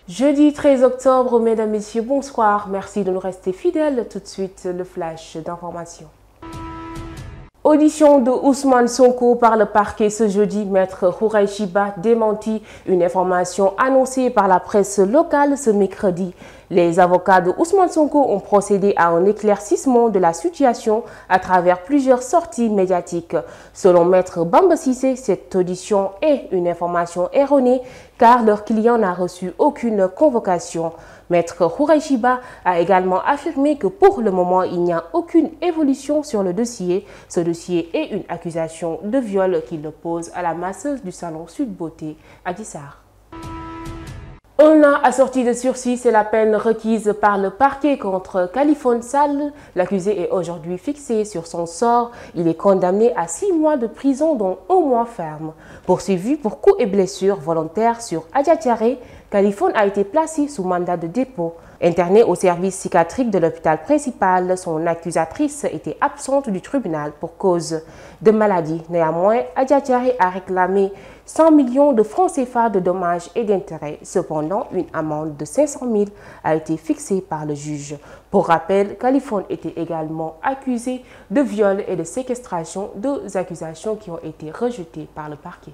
Jeudi 13 octobre, mesdames, messieurs, bonsoir. Merci de nous rester fidèles. Tout de suite, le flash d'information. Audition de Ousmane Sonko par le parquet ce jeudi. Maître Khouraï Chiba démentit une information annoncée par la presse locale ce mercredi. Les avocats de Ousmane Sonko ont procédé à un éclaircissement de la situation à travers plusieurs sorties médiatiques. Selon Maître Bamba Cissé, cette audition est une information erronée car leur client n'a reçu aucune convocation. Maître Khouraï Chiba a également affirmé que pour le moment, il n'y a aucune évolution sur le dossier. Ce dossier est une accusation de viol qu'il oppose à la masseuse du salon Sud Beauté, Adji Sarr. 1 an assorti de sursis, c'est la peine requise par le parquet contre Khaliphone Sall. L'accusé est aujourd'hui fixé sur son sort. Il est condamné à 6 mois de prison, dont 1 mois ferme. Poursuivi pour coups et blessures volontaires sur Adja Thiaré, Khaliphone a été placé sous mandat de dépôt. Interné au service psychiatrique de l'hôpital principal, son accusatrice était absente du tribunal pour cause de maladie. Néanmoins, Adja Thiaré a réclamé 100 millions de francs CFA de dommages et d'intérêts. Cependant, une amende de 500 000 a été fixée par le juge. Pour rappel, Khaliphone était également accusé de viol et de séquestration, 2 accusations qui ont été rejetées par le parquet.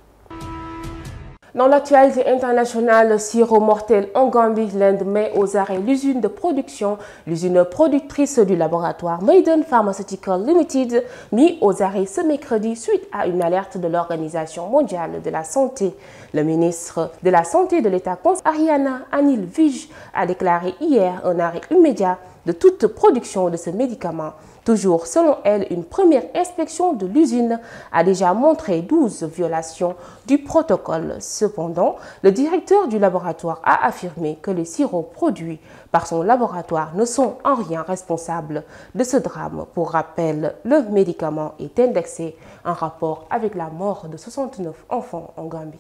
Dans l'actualité internationale, sirop mortel en Gambie, l'Inde met aux arrêts l'usine de production, l'usine productrice du laboratoire Maiden Pharmaceutical Limited, mis aux arrêts ce mercredi suite à une alerte de l'Organisation mondiale de la santé. Le ministre de la Santé de l'État, Ariana Anil Vij, a déclaré hier un arrêt immédiat de toute production de ce médicament. Toujours selon elle, une première inspection de l'usine a déjà montré 12 violations du protocole. Cependant, le directeur du laboratoire a affirmé que les sirops produits par son laboratoire ne sont en rien responsables de ce drame. Pour rappel, le médicament est indexé en rapport avec la mort de 69 enfants en Gambie.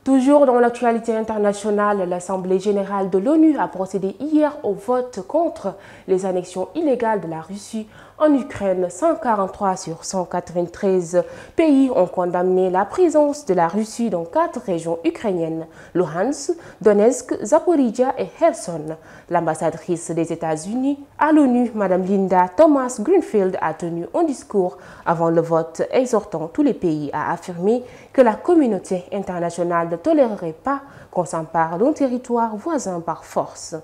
Toujours dans l'actualité internationale, l'Assemblée générale de l'ONU a procédé hier au vote contre les annexions illégales de la Russie en Ukraine. 143 sur 193 pays ont condamné la présence de la Russie dans 4 régions ukrainiennes, Luhansk, Donetsk, Zaporizhia et Kherson. L'ambassadrice des États-Unis à l'ONU, Mme Linda Thomas-Greenfield, a tenu un discours avant le vote exhortant tous les pays à affirmer que la communauté internationale ne tolérerait pas qu'on s'empare d'un territoire voisin par force.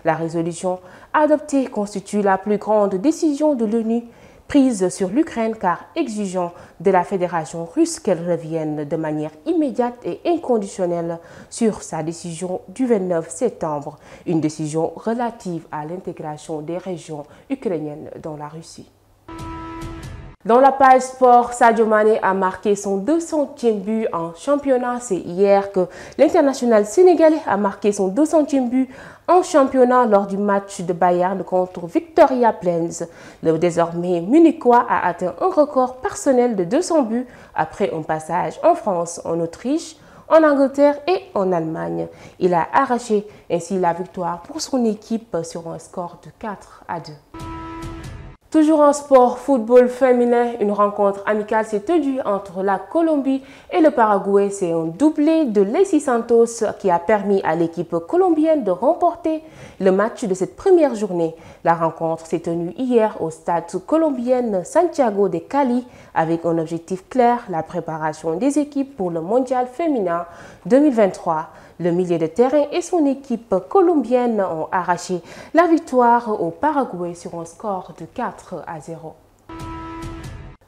La résolution adoptée constitue la plus grande décision de l'ONU prise sur l'Ukraine car exigeant de la Fédération russe qu'elle revienne de manière immédiate et inconditionnelle sur sa décision du 29 septembre, une décision relative à l'intégration des régions ukrainiennes dans la Russie. Dans la page sport, Sadio Mané a marqué son 200e but en championnat. C'est hier que l'international sénégalais a marqué son 200e but en championnat lors du match de Bayern contre Victoria Plzen. Le désormais munichois a atteint un record personnel de 200 buts après un passage en France, en Autriche, en Angleterre et en Allemagne. Il a arraché ainsi la victoire pour son équipe sur un score de 4-2. Toujours en sport, football féminin, une rencontre amicale s'est tenue entre la Colombie et le Paraguay. C'est un doublé de Lecy Santos qui a permis à l'équipe colombienne de remporter le match de cette première journée. La rencontre s'est tenue hier au stade colombien Santiago de Cali avec un objectif clair, la préparation des équipes pour le mondial féminin 2023. Le milieu de terrain et son équipe colombienne ont arraché la victoire au Paraguay sur un score de 4-0.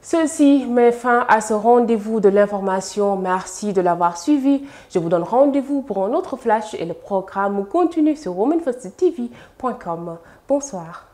Ceci met fin à ce rendez-vous de l'information. Merci de l'avoir suivi. Je vous donne rendez-vous pour un autre flash et le programme continue sur womanfirsttv.com. Bonsoir.